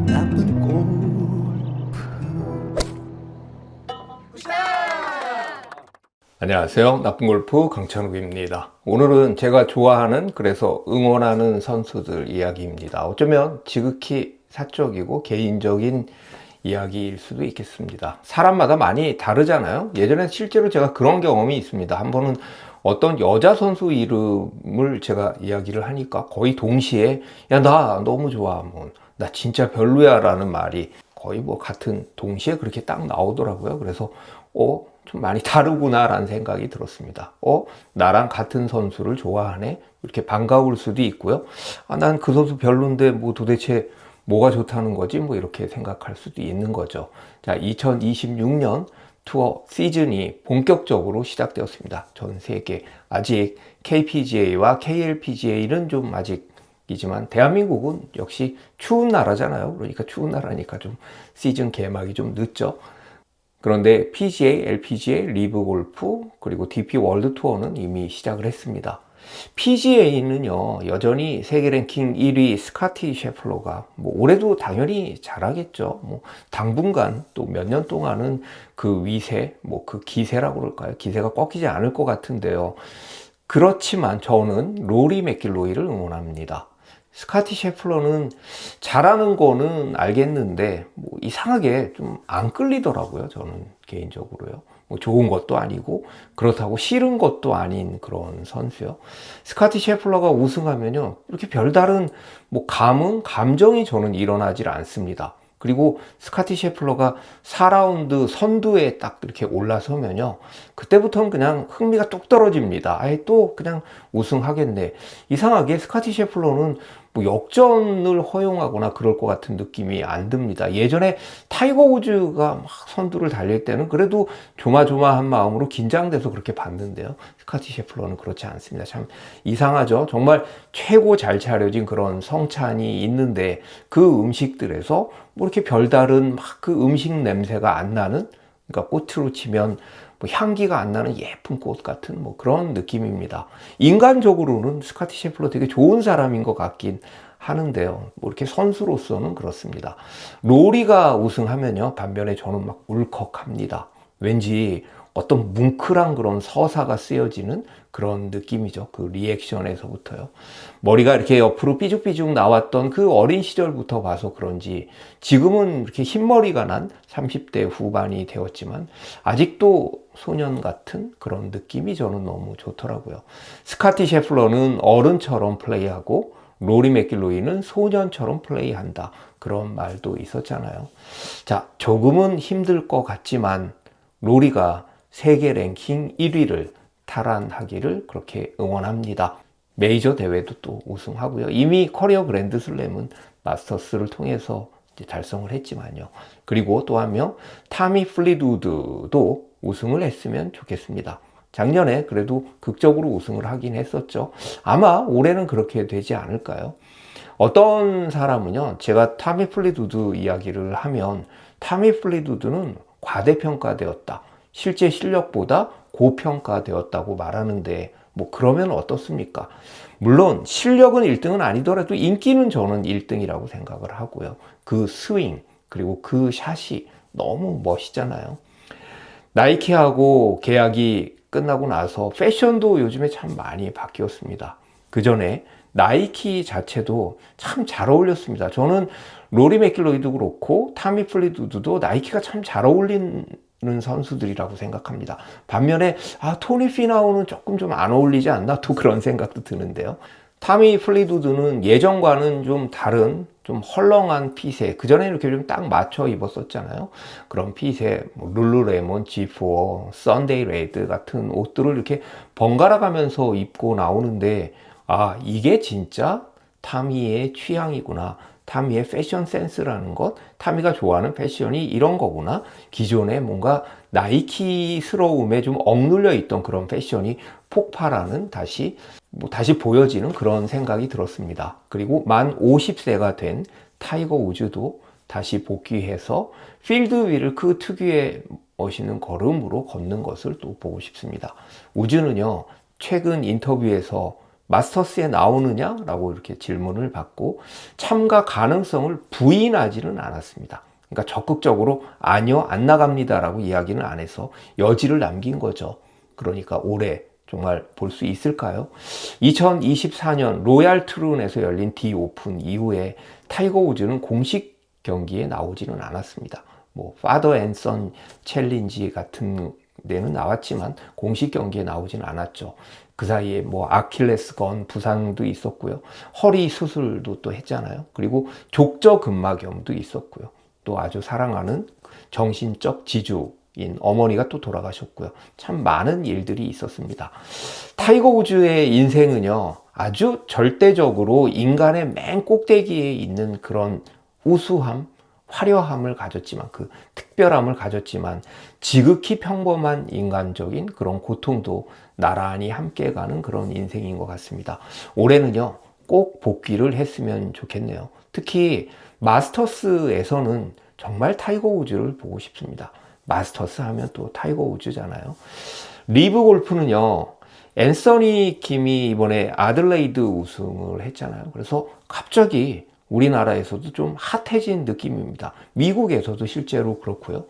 나쁜 골프. 안녕하세요. 나쁜 골프 강찬욱입니다. 오늘은 제가 좋아하는, 그래서 응원하는 선수들 이야기입니다. 어쩌면 지극히 사적이고 개인적인 이야기일 수도 있겠습니다. 사람마다 많이 다르잖아요. 예전에 실제로 제가 그런 경험이 있습니다. 한 번은 어떤 여자 선수 이름을 제가 이야기를 하니까 거의 동시에 야, 나 너무 좋아, 뭐, 나 진짜 별로야 라는 말이 거의 뭐 같은 동시에 그렇게 딱 나오더라고요. 그래서 좀 많이 다르구나 라는 생각이 들었습니다. 나랑 같은 선수를 좋아하네? 이렇게 반가울 수도 있고요. 난 그 선수 별론데 뭐 도대체 뭐가 좋다는 거지? 뭐 이렇게 생각할 수도 있는 거죠. 자, 2026년 투어 시즌이 본격적으로 시작되었습니다. 전 세계. 아직 KPGA와 KLPGA는 좀 아직이지만 대한민국은 역시 추운 나라잖아요. 그러니까 추운 나라니까 좀 시즌 개막이 좀 늦죠. 그런데 PGA, LPGA, 리브 골프, 그리고 DP 월드 투어는 이미 시작을 했습니다. PGA는요, 여전히 세계 랭킹 1위 스카티 셰플러가, 뭐, 올해도 당연히 잘하겠죠. 뭐, 당분간 또 몇 년 동안은 그 위세, 뭐, 그 기세라고 그럴까요? 기세가 꺾이지 않을 것 같은데요. 그렇지만 저는 로리 맥길로이를 응원합니다. 스카티 셰플러는 잘하는 거는 알겠는데 뭐 이상하게 좀 안 끌리더라고요. 저는 개인적으로요. 뭐 좋은 것도 아니고 그렇다고 싫은 것도 아닌 그런 선수요. 스카티 셰플러가 우승하면요, 이렇게 별다른 뭐 감정이 저는 일어나질 않습니다. 그리고 스카티 셰플러가 4라운드 선두에 딱 이렇게 올라서면요, 그때부터는 그냥 흥미가 뚝 떨어집니다. 아예 또 그냥 우승하겠네. 이상하게 스카티 셰플러는 뭐 역전을 허용하거나 그럴 것 같은 느낌이 안 듭니다. 예전에 타이거 우즈가 막 선두를 달릴 때는 그래도 조마조마한 마음으로 긴장돼서 그렇게 봤는데요. 스카티 셰플러는 그렇지 않습니다. 참 이상하죠. 정말 최고 잘 차려진 그런 성찬이 있는데 그 음식들에서 뭐 이렇게 별다른 막 그 음식 냄새가 안 나는, 그러니까 꽃으로 치면 뭐 향기가 안 나는 예쁜 꽃 같은 뭐 그런 느낌입니다. 인간적으로는 스카티 셰플러 되게 좋은 사람인 것 같긴 하는데요. 뭐 이렇게 선수로서는 그렇습니다. 로리가 우승하면요, 반면에 저는 막 울컥합니다. 왠지 어떤 뭉클한 그런 서사가 쓰여지는 그런 느낌이죠. 그 리액션에서부터요. 머리가 이렇게 옆으로 삐죽삐죽 나왔던 그 어린 시절부터 봐서 그런지 지금은 이렇게 흰머리가 난 30대 후반이 되었지만 아직도 소년 같은 그런 느낌이 저는 너무 좋더라고요. 스카티 셰플러는 어른처럼 플레이하고 로리 맥길로이는 소년처럼 플레이한다. 그런 말도 있었잖아요. 자, 조금은 힘들 것 같지만 로리가 세계 랭킹 1위를 탈환하기를 그렇게 응원합니다. 메이저 대회도 또 우승하고요. 이미 커리어 그랜드 슬램은 마스터스를 통해서 이제 달성을 했지만요. 그리고 또 한 명, 타미 플리두드도 우승을 했으면 좋겠습니다. 작년에 그래도 극적으로 우승을 하긴 했었죠. 아마 올해는 그렇게 되지 않을까요? 어떤 사람은요, 제가 타미 플리두드 이야기를 하면 타미 플리두드는 과대평가되었다, 실제 실력보다 고평가되었다고 말하는데 뭐 그러면 어떻습니까? 물론 실력은 1등은 아니더라도 인기는 저는 1등이라고 생각을 하고요. 그 스윙 그리고 그 샷이 너무 멋있잖아요. 나이키하고 계약이 끝나고 나서 패션도 요즘에 참 많이 바뀌었습니다. 그 전에 나이키 자체도 참 잘 어울렸습니다. 저는 로리 맥길로이도 그렇고 타미 플리두드도 나이키가 참 잘 어울리는 선수들이라고 생각합니다. 반면에 토니 피나우는 조금 좀 안 어울리지 않나? 또 그런 생각도 드는데요. 타미 플리두드는 예전과는 좀 다른 좀 헐렁한 핏에, 그전에 이렇게 좀 딱 맞춰 입었었잖아요. 그런 핏에 뭐 룰루레몬, G4, 썬데이 레드 같은 옷들을 이렇게 번갈아 가면서 입고 나오는데 이게 진짜 타미의 취향이구나. 타미의 패션 센스라는 것, 타미가 좋아하는 패션이 이런 거구나. 기존에 뭔가 나이키스러움에 좀 억눌려 있던 그런 패션이 폭발하는, 다시 보여지는 그런 생각이 들었습니다. 그리고 만 50세가 된 타이거 우즈도 다시 복귀해서 필드 위를 그 특유의 멋있는 걸음으로 걷는 것을 또 보고 싶습니다. 우즈는요, 최근 인터뷰에서 마스터스에 나오느냐라고 이렇게 질문을 받고 참가 가능성을 부인하지는 않았습니다. 그러니까 적극적으로 아니요, 안 나갑니다라고 이야기는 안 해서 여지를 남긴 거죠. 그러니까 올해 정말 볼 수 있을까요? 2024년 로얄 트룬에서 열린 디 오픈 이후에 타이거 우즈는 공식 경기에 나오지는 않았습니다. 뭐 파더 앤 선 챌린지 같은 데는 나왔지만 공식 경기에 나오지는 않았죠. 그 사이에 뭐 아킬레스건 부상도 있었고요. 허리 수술도 또 했잖아요. 그리고 족저근막염도 있었고요. 또 아주 사랑하는 정신적 지주인 어머니가 또 돌아가셨고요. 참 많은 일들이 있었습니다. 타이거 우즈의 인생은요, 아주 절대적으로 인간의 맨 꼭대기에 있는 그런 우수함, 화려함을 가졌지만, 그 특별함을 가졌지만 지극히 평범한 인간적인 그런 고통도 나란히 함께 가는 그런 인생인 것 같습니다. 올해는요, 꼭 복귀를 했으면 좋겠네요. 특히 마스터스에서는 정말 타이거 우즈를 보고 싶습니다. 마스터스 하면 또 타이거 우즈잖아요. 리브 골프는요, 앤서니 김이 이번에 아들레이드 우승을 했잖아요. 그래서 갑자기 우리나라에서도 좀 핫해진 느낌입니다. 미국에서도 실제로 그렇고요.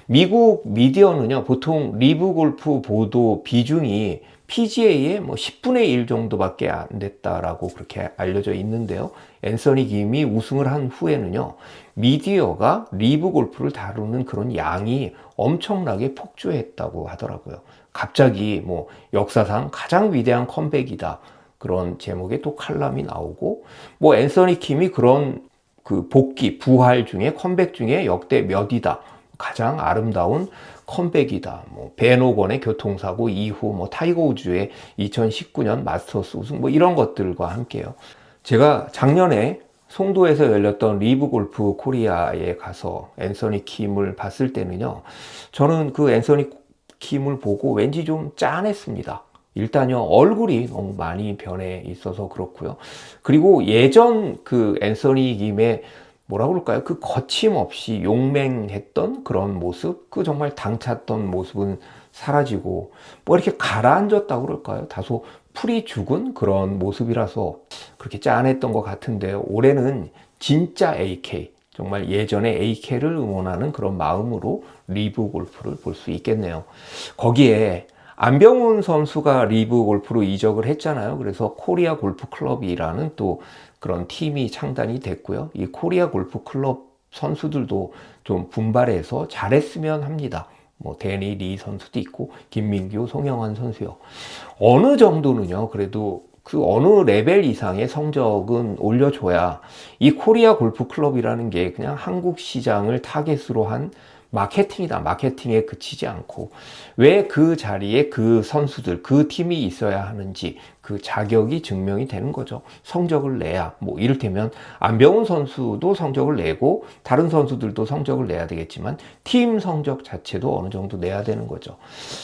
미국 미디어는요, 보통 리브 골프 보도 비중이 PGA의 뭐 10분의 1 정도밖에 안 됐다라고 그렇게 알려져 있는데요. 앤서니 김이 우승을 한 후에는요, 미디어가 리브 골프를 다루는 그런 양이 엄청나게 폭주했다고 하더라고요. 갑자기 뭐 역사상 가장 위대한 컴백이다, 그런 제목의 또 칼럼이 나오고, 뭐 앤서니 킴이 그런 그 복귀, 부활 중에 컴백 중에 역대 몇이다, 가장 아름다운 컴백이다, 뭐 벤 호건의 교통사고 이후 뭐 타이거 우즈의 2019년 마스터스 우승, 뭐 이런 것들과 함께요. 제가 작년에 송도에서 열렸던 리브 골프 코리아에 가서 앤서니 킴을 봤을 때는요, 저는 그 앤서니 킴을 보고 왠지 좀 짠했습니다. 일단요, 얼굴이 너무 많이 변해 있어서 그렇고요. 그리고 예전 그 앤서니 김의 뭐라 그럴까요? 그 거침없이 용맹했던 그런 모습, 그 정말 당찼던 모습은 사라지고 뭐 이렇게 가라앉았다고 그럴까요? 다소 풀이 죽은 그런 모습이라서 그렇게 짠했던 것 같은데, 올해는 진짜 AK, 정말 예전의 AK를 응원하는 그런 마음으로 리브 골프를 볼 수 있겠네요. 거기에 안병훈 선수가 리브 골프로 이적을 했잖아요. 그래서 코리아 골프 클럽이라는 또 그런 팀이 창단이 됐고요. 이 코리아 골프 클럽 선수들도 좀 분발해서 잘했으면 합니다. 뭐 데니 리 선수도 있고 김민규, 송영환 선수요. 어느 정도는요, 그래도 그 어느 레벨 이상의 성적은 올려줘야 이 코리아 골프 클럽이라는 게 그냥 한국 시장을 타겟으로 한 마케팅이다, 마케팅에 그치지 않고 왜 그 자리에 그 선수들, 그 팀이 있어야 하는지 그 자격이 증명이 되는 거죠. 성적을 내야, 뭐 이를테면 안병훈 선수도 성적을 내고 다른 선수들도 성적을 내야 되겠지만 팀 성적 자체도 어느 정도 내야 되는 거죠.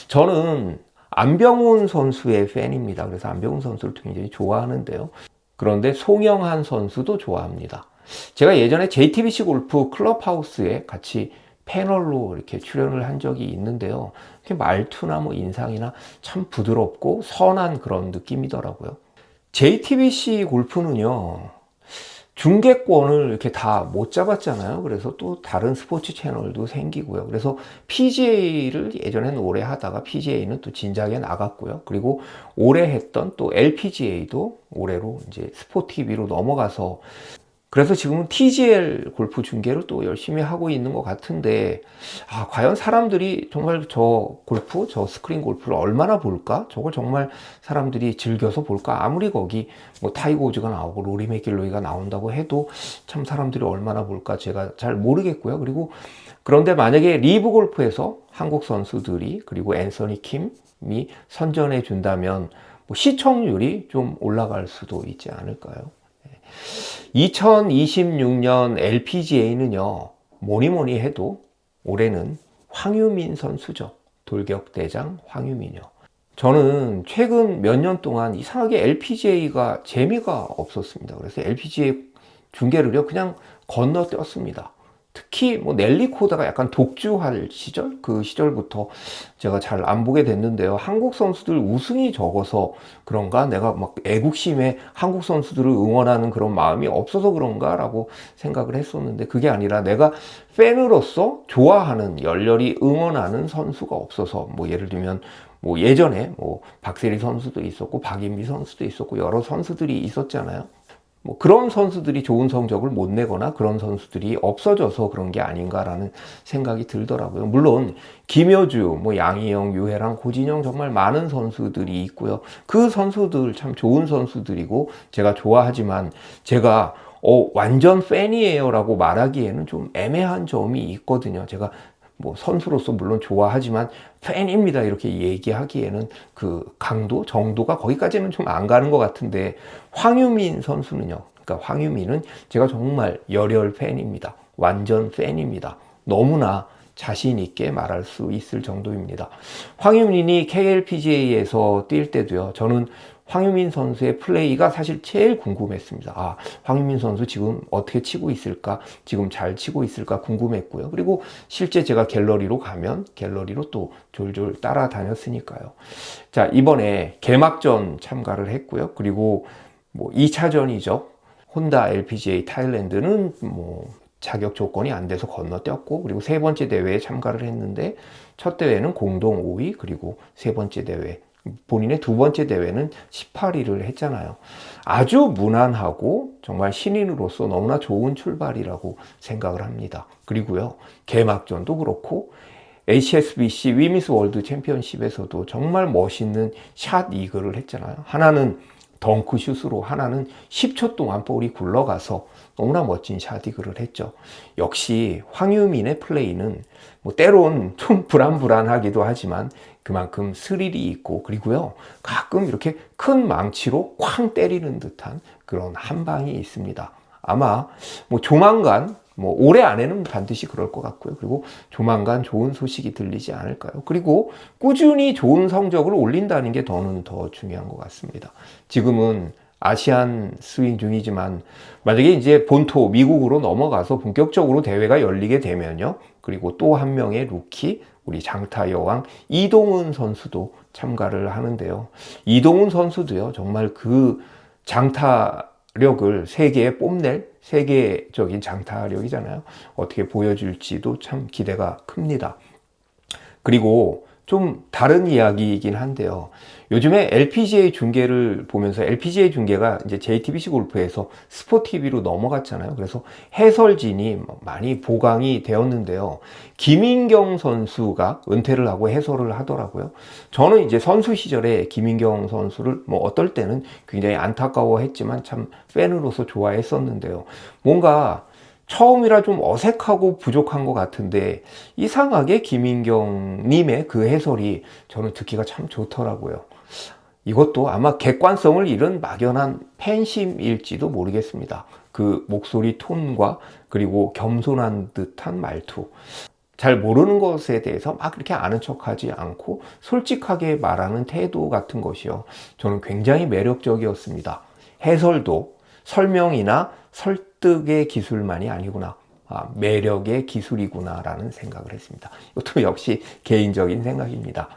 저는 안병훈 선수의 팬입니다. 그래서 안병훈 선수를 굉장히 좋아하는데요. 그런데 송영환 선수도 좋아합니다. 제가 예전에 JTBC 골프 클럽하우스에 같이 패널로 이렇게 출연을 한 적이 있는데요. 말투나 뭐 인상이나 참 부드럽고 선한 그런 느낌이더라고요. JTBC 골프는요, 중계권을 이렇게 다 못 잡았잖아요. 그래서 또 다른 스포츠 채널도 생기고요. 그래서 PGA를 예전에는 오래 하다가 PGA는 또 진작에 나갔고요. 그리고 오래 했던 또 LPGA도 올해로 이제 스포티비로 넘어가서, 그래서 지금은 TGL 골프 중계를 또 열심히 하고 있는 것 같은데, 과연 사람들이 정말 저 골프, 저 스크린 골프를 얼마나 볼까? 저걸 정말 사람들이 즐겨서 볼까? 아무리 거기 뭐 타이거 우즈가 나오고 로리 맥길로이가 나온다고 해도 참 사람들이 얼마나 볼까? 제가 잘 모르겠고요. 그리고 그런데 만약에 리브 골프에서 한국 선수들이 그리고 앤서니 킴이 선전해 준다면 뭐 시청률이 좀 올라갈 수도 있지 않을까요? 2026년 LPGA는요, 뭐니 해도 올해는 황유민 선수죠. 돌격대장 황유민이요. 저는 최근 몇 년 동안 이상하게 LPGA가 재미가 없었습니다. 그래서 LPGA 중계를요, 그냥 건너뛰었습니다. 특히 뭐 넬리 코다가 약간 독주할 시절, 그 시절부터 제가 잘 안 보게 됐는데요. 한국 선수들 우승이 적어서 그런가? 내가 막 애국심에 한국 선수들을 응원하는 그런 마음이 없어서 그런가라고 생각을 했었는데, 그게 아니라 내가 팬으로서 좋아하는, 열렬히 응원하는 선수가 없어서, 뭐 예를 들면 뭐 예전에 뭐 박세리 선수도 있었고 박인비 선수도 있었고 여러 선수들이 있었잖아요. 뭐 그런 선수들이 좋은 성적을 못 내거나 그런 선수들이 없어져서 그런 게 아닌가라는 생각이 들더라고요. 물론 김효주, 뭐 양희영, 유해랑, 고진영 정말 많은 선수들이 있고요. 그 선수들 참 좋은 선수들이고 제가 좋아하지만, 제가 완전 팬이에요 라고 말하기에는 좀 애매한 점이 있거든요. 제가 뭐 선수로서 물론 좋아하지만 팬입니다 이렇게 얘기하기에는 그 강도, 정도가 거기까지는 좀 안 가는 것 같은데, 황유민 선수는요. 그러니까 황유민은 제가 정말 열혈 팬입니다. 완전 팬입니다. 너무나 자신 있게 말할 수 있을 정도입니다. 황유민이 KLPGA에서 뛸 때도요, 저는 황유민 선수의 플레이가 사실 제일 궁금했습니다. 아, 황유민 선수 지금 어떻게 치고 있을까? 지금 잘 치고 있을까? 궁금했고요. 그리고 실제 제가 갤러리로 가면 갤러리로 또 졸졸 따라다녔으니까요. 자, 이번에 개막전 참가를 했고요. 그리고 뭐 2차전이죠. 혼다 LPGA 타일랜드는 뭐 자격 조건이 안 돼서 건너뛰었고, 그리고 세 번째 대회에 참가를 했는데 첫 대회는 공동 5위, 그리고 세 번째 대회, 본인의 두 번째 대회는 18위를 했잖아요. 아주 무난하고 정말 신인으로서 너무나 좋은 출발이라고 생각을 합니다. 그리고요, 개막전도 그렇고 HSBC 위미스 월드 챔피언십에서도 정말 멋있는 샷 이글을 했잖아요. 하나는 덩크슛으로, 하나는 10초 동안 볼이 굴러가서 너무나 멋진 샷이글을 했죠. 역시 황유민의 플레이는 뭐 때론 좀 불안불안하기도 하지만 그만큼 스릴이 있고, 그리고요 가끔 이렇게 큰 망치로 쾅 때리는 듯한 그런 한 방이 있습니다. 아마 뭐 조만간, 뭐 올해 안에는 반드시 그럴 것 같고요. 그리고 조만간 좋은 소식이 들리지 않을까요? 그리고 꾸준히 좋은 성적을 올린다는 게 더는 더 중요한 것 같습니다. 지금은 아시안 스윙 중이지만 만약에 이제 본토 미국으로 넘어가서 본격적으로 대회가 열리게 되면요, 그리고 또 한 명의 루키, 우리 장타 여왕 이동훈 선수도 참가를 하는데요. 이동훈 선수도요, 정말 그 장타력을 세계에 뽐낼 세계적인 장타력이잖아요. 어떻게 보여줄지도 참 기대가 큽니다. 그리고 좀 다른 이야기이긴 한데요. 요즘에 LPGA 중계를 보면서, LPGA 중계가 이제 JTBC 골프에서 스포티비로 넘어갔잖아요. 그래서 해설진이 많이 보강이 되었는데요. 김인경 선수가 은퇴를 하고 해설을 하더라고요. 저는 이제 선수 시절에 김인경 선수를 뭐 어떨 때는 굉장히 안타까워했지만 참 팬으로서 좋아했었는데요. 뭔가 처음이라 좀 어색하고 부족한 것 같은데 이상하게 김인경님의 그 해설이 저는 듣기가 참 좋더라고요. 이것도 아마 객관성을 잃은 막연한 팬심일지도 모르겠습니다. 그 목소리 톤과 그리고 겸손한 듯한 말투, 잘 모르는 것에 대해서 막 그렇게 아는 척하지 않고 솔직하게 말하는 태도 같은 것이요, 저는 굉장히 매력적이었습니다. 해설도 설명이나 설득의 기술만이 아니구나, 매력의 기술이구나 라는 생각을 했습니다. 이것도 역시 개인적인 생각입니다.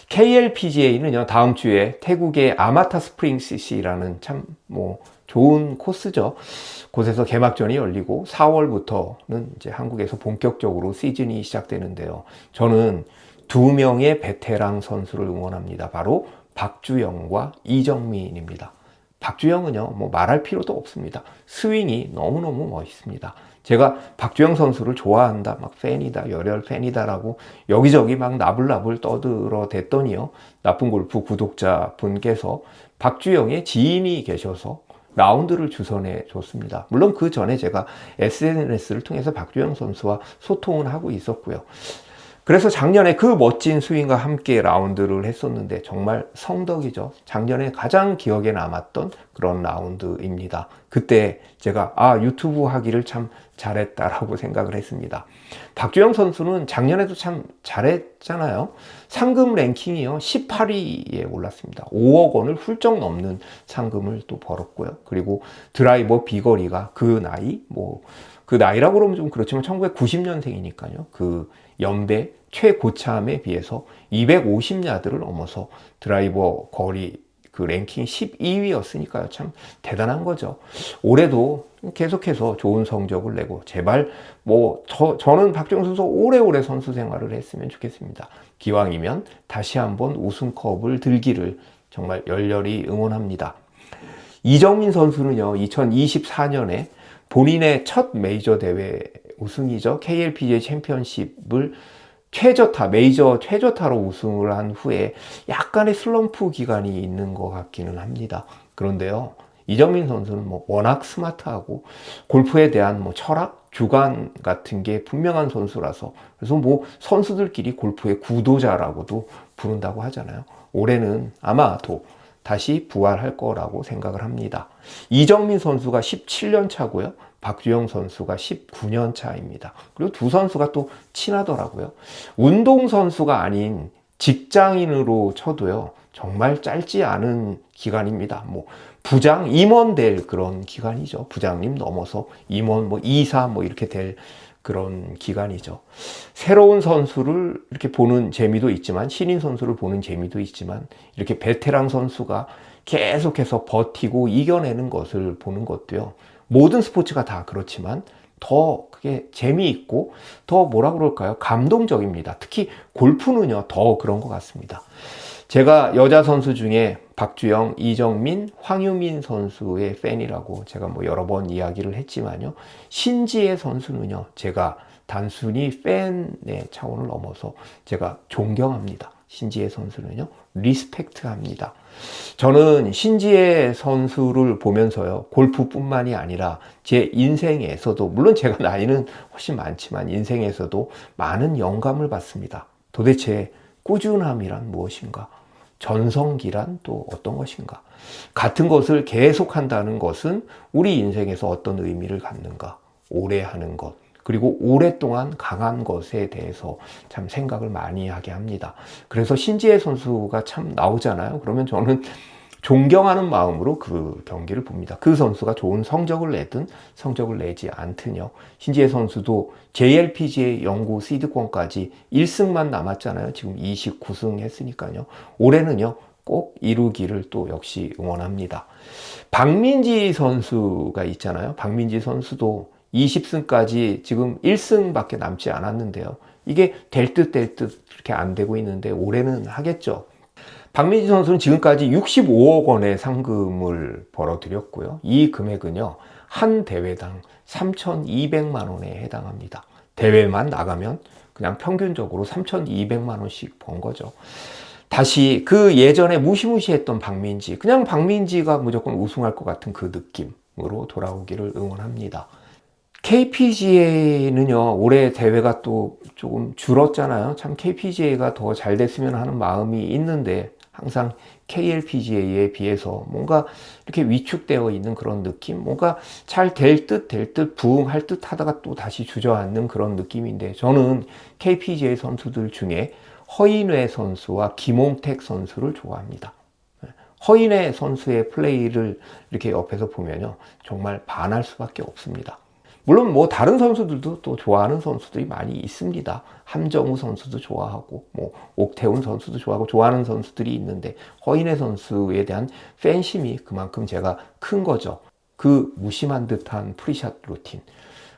KLPGA는요, 다음 주에 태국의 아마타 스프링시티라는 참 뭐 좋은 코스죠. 곳에서 개막전이 열리고 4월부터는 이제 한국에서 본격적으로 시즌이 시작되는데요. 저는 두 명의 베테랑 선수를 응원합니다. 바로 박주영과 이정민입니다. 박주영은요, 뭐 말할 필요도 없습니다. 스윙이 너무너무 멋있습니다. 제가 박주영 선수를 좋아한다, 막 팬이다, 열혈 팬이다라고 여기저기 막 나불나불 떠들어 댔더니요, 나쁜 골프 구독자 분께서 박주영의 지인이 계셔서 라운드를 주선해 줬습니다. 물론 그 전에 제가 SNS를 통해서 박주영 선수와 소통을 하고 있었고요. 그래서 작년에 그 멋진 스윙과 함께 라운드를 했었는데 정말 성덕이죠. 작년에 가장 기억에 남았던 그런 라운드입니다. 그때 제가 유튜브 하기를 참 잘했다라고 생각을 했습니다. 박주영 선수는 작년에도 참 잘했잖아요. 상금 랭킹이요 18위에 올랐습니다. 5억 원을 훌쩍 넘는 상금을 또 벌었고요. 그리고 드라이버 비거리가 그 나이라고 그러면 좀 그렇지만 1990년생이니까요. 그 연배 최고참에 비해서 250야드를 넘어서 드라이버 거리 그 랭킹 12위였으니까요. 참 대단한 거죠. 올해도 계속해서 좋은 성적을 내고 제발 저는 박주영 선수 오래오래 선수 생활을 했으면 좋겠습니다. 기왕이면 다시 한번 우승컵을 들기를 정말 열렬히 응원합니다. 이정민 선수는요, 2024년에 본인의 첫 메이저 대회 우승이죠. KLPGA 챔피언십을 메이저 최저타로 우승을 한 후에 약간의 슬럼프 기간이 있는 것 같기는 합니다. 그런데요, 이정민 선수는 워낙 스마트하고 골프에 대한 철학, 주관 같은 게 분명한 선수라서 그래서 선수들끼리 골프의 구도자라고도 부른다고 하잖아요. 올해는 아마도 다시 부활할 거라고 생각을 합니다. 이정민 선수가 17년 차고요. 박주영 선수가 19년 차입니다. 그리고 두 선수가 또 친하더라고요. 운동선수가 아닌 직장인으로 쳐도요. 정말 짧지 않은 기간입니다. 부장, 임원 될 그런 기간이죠. 부장님 넘어서 임원, 이사 이렇게 될 그런 기간이죠. 새로운 선수를 이렇게 보는 재미도 있지만, 신인 선수를 보는 재미도 있지만, 이렇게 베테랑 선수가 계속해서 버티고 이겨내는 것을 보는 것도요. 모든 스포츠가 다 그렇지만 더 그게 재미있고 더 감동적입니다. 특히 골프는요, 더 그런 것 같습니다. 제가 여자 선수 중에 박주영, 이정민, 황유민 선수의 팬이라고 제가 여러 번 이야기를 했지만요. 신지혜 선수는요, 제가 단순히 팬의 차원을 넘어서 제가 존경합니다. 신지혜 선수는요, 리스펙트합니다. 저는 신지혜 선수를 보면서요, 골프뿐만이 아니라 제 인생에서도, 물론 제가 나이는 훨씬 많지만 인생에서도 많은 영감을 받습니다. 도대체 꾸준함이란 무엇인가? 전성기란 또 어떤 것인가? 같은 것을 계속한다는 것은 우리 인생에서 어떤 의미를 갖는가? 오래 하는 것, 그리고 오랫동안 강한 것에 대해서 참 생각을 많이 하게 합니다. 그래서 신지혜 선수가 참 나오잖아요. 그러면 저는 존경하는 마음으로 그 경기를 봅니다. 그 선수가 좋은 성적을 내든 성적을 내지 않든요. 신지혜 선수도 JLPGA 영구 시드권까지 1승만 남았잖아요. 지금 29승 했으니까요. 올해는요, 꼭 이루기를 또 역시 응원합니다. 박민지 선수가 있잖아요. 박민지 선수도 20승까지 지금 1승밖에 남지 않았는데요. 이게 될 듯 이렇게 안 되고 있는데 올해는 하겠죠. 박민지 선수는 지금까지 65억 원의 상금을 벌어들였고요. 이 금액은요, 한 대회당 3,200만 원에 해당합니다. 대회만 나가면 그냥 평균적으로 3,200만 원씩 번 거죠. 다시 그 예전에 무시무시했던 박민지, 그냥 박민지가 무조건 우승할 것 같은 그 느낌으로 돌아오기를 응원합니다. KPGA는요, 올해 대회가 또 조금 줄었잖아요. 참 KPGA가 더 잘 됐으면 하는 마음이 있는데 항상 KLPGA에 비해서 뭔가 이렇게 위축되어 있는 그런 느낌, 뭔가 잘 될 듯 부응할 듯 하다가 또 다시 주저앉는 그런 느낌인데, 저는 KPGA 선수들 중에 허인회 선수와 김홍택 선수를 좋아합니다. 허인회 선수의 플레이를 이렇게 옆에서 보면요, 정말 반할 수밖에 없습니다. 물론 다른 선수들도 또 좋아하는 선수들이 많이 있습니다. 함정우 선수도 좋아하고 옥태훈 선수도 좋아하고 좋아하는 선수들이 있는데, 허인혜 선수에 대한 팬심이 그만큼 제가 큰 거죠. 그 무심한 듯한 프리샷 루틴,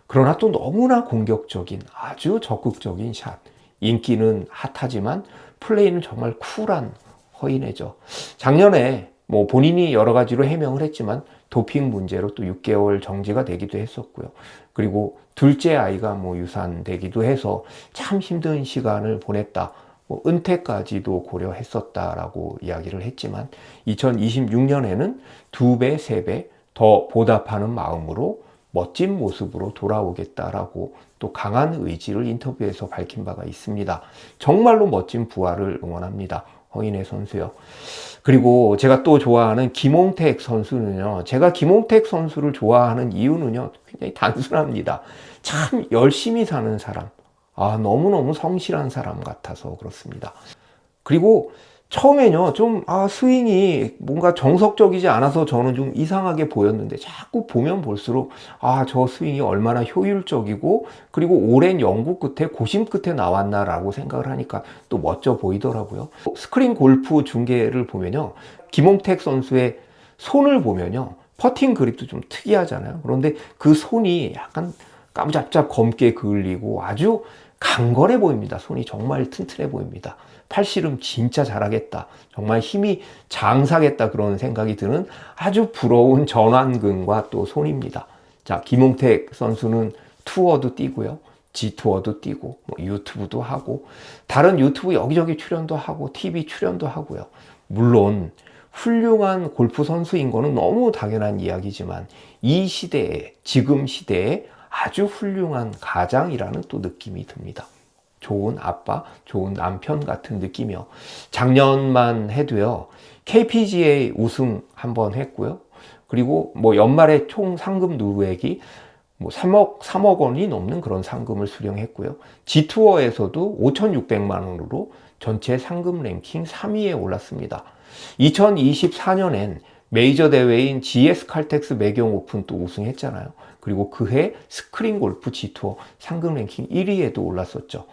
그러나 또 너무나 공격적인 아주 적극적인 샷, 인기는 핫하지만 플레이는 정말 쿨한 허인혜죠. 작년에 본인이 여러 가지로 해명을 했지만 도핑 문제로 또 6개월 정지가 되기도 했었고요. 그리고 둘째 아이가 유산되기도 해서 참 힘든 시간을 보냈다. 은퇴까지도 고려했었다라고 이야기를 했지만 2026년에는 2배, 3배 더 보답하는 마음으로 멋진 모습으로 돌아오겠다라고 또 강한 의지를 인터뷰에서 밝힌 바가 있습니다. 정말로 멋진 부활을 응원합니다. 허인혜 선수요. 그리고 제가 또 좋아하는 김홍택 선수는요. 제가 김홍택 선수를 좋아하는 이유는요. 굉장히 단순합니다. 참 열심히 사는 사람. 너무너무 성실한 사람 같아서 그렇습니다. 그리고 처음에는요, 스윙이 뭔가 정석적이지 않아서 저는 좀 이상하게 보였는데, 자꾸 보면 볼수록, 저 스윙이 얼마나 효율적이고, 그리고 오랜 연구 끝에, 고심 끝에 나왔나라고 생각을 하니까 또 멋져 보이더라고요. 스크린 골프 중계를 보면요, 김홍택 선수의 손을 보면요, 퍼팅 그립도 좀 특이하잖아요. 그런데 그 손이 약간 까무잡잡 검게 그을리고 아주 강건해 보입니다. 손이 정말 튼튼해 보입니다. 팔씨름 진짜 잘하겠다. 정말 힘이 장사겠다. 그런 생각이 드는 아주 부러운 전완근과 또 손입니다. 자, 김홍택 선수는 투어도 뛰고요. G투어도 뛰고, 유튜브도 하고, 다른 유튜브 여기저기 출연도 하고, TV 출연도 하고요. 물론, 훌륭한 골프 선수인 거는 너무 당연한 이야기지만, 이 시대에, 지금 시대에 아주 훌륭한 가장이라는 또 느낌이 듭니다. 좋은 아빠, 좋은 남편 같은 느낌이요. 작년만 해도요, KPGA 우승 한번 했고요. 그리고 연말에 총 상금 누액이 3억 원이 넘는 그런 상금을 수령했고요. G투어에서도 5,600만 원으로 전체 상금 랭킹 3위에 올랐습니다. 2024년엔 메이저 대회인 GS 칼텍스 매경 오픈 또 우승했잖아요. 그리고 그해 스크린 골프 G투어 상금 랭킹 1위에도 올랐었죠.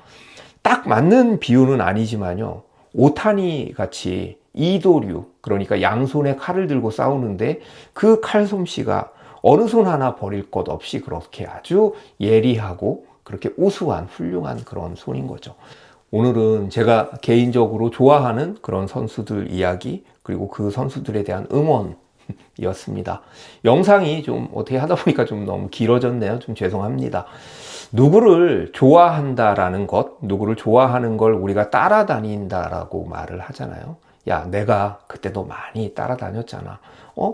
딱 맞는 비유는 아니지만요. 오타니 같이 이도류, 그러니까 양손에 칼을 들고 싸우는데 그 칼솜씨가 어느 손 하나 버릴 것 없이 그렇게 아주 예리하고 그렇게 우수한 훌륭한 그런 손인 거죠. 오늘은 제가 개인적으로 좋아하는 그런 선수들 이야기, 그리고 그 선수들에 대한 응원이었습니다. 영상이 좀 어떻게 하다 보니까 좀 너무 길어졌네요. 좀 죄송합니다. 누구를 좋아한다라는 것, 누구를 좋아하는 걸 우리가 따라다닌다라고 말을 하잖아요. 야, 내가 그때 너 많이 따라다녔잖아.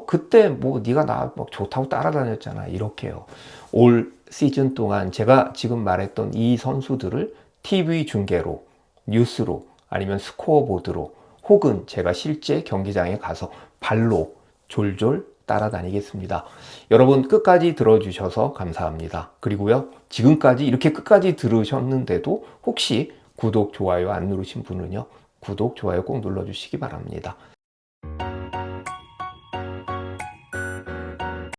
그때 네가 나 좋다고 따라다녔잖아. 이렇게요. 올 시즌 동안 제가 지금 말했던 이 선수들을 TV 중계로, 뉴스로, 아니면 스코어보드로, 혹은 제가 실제 경기장에 가서 발로 졸졸 따라다니겠습니다. 여러분 끝까지 들어주셔서 감사합니다. 그리고요, 지금까지 이렇게 끝까지 들으셨는데도 혹시 구독, 좋아요 안 누르신 분은요, 구독, 좋아요 꼭 눌러주시기 바랍니다.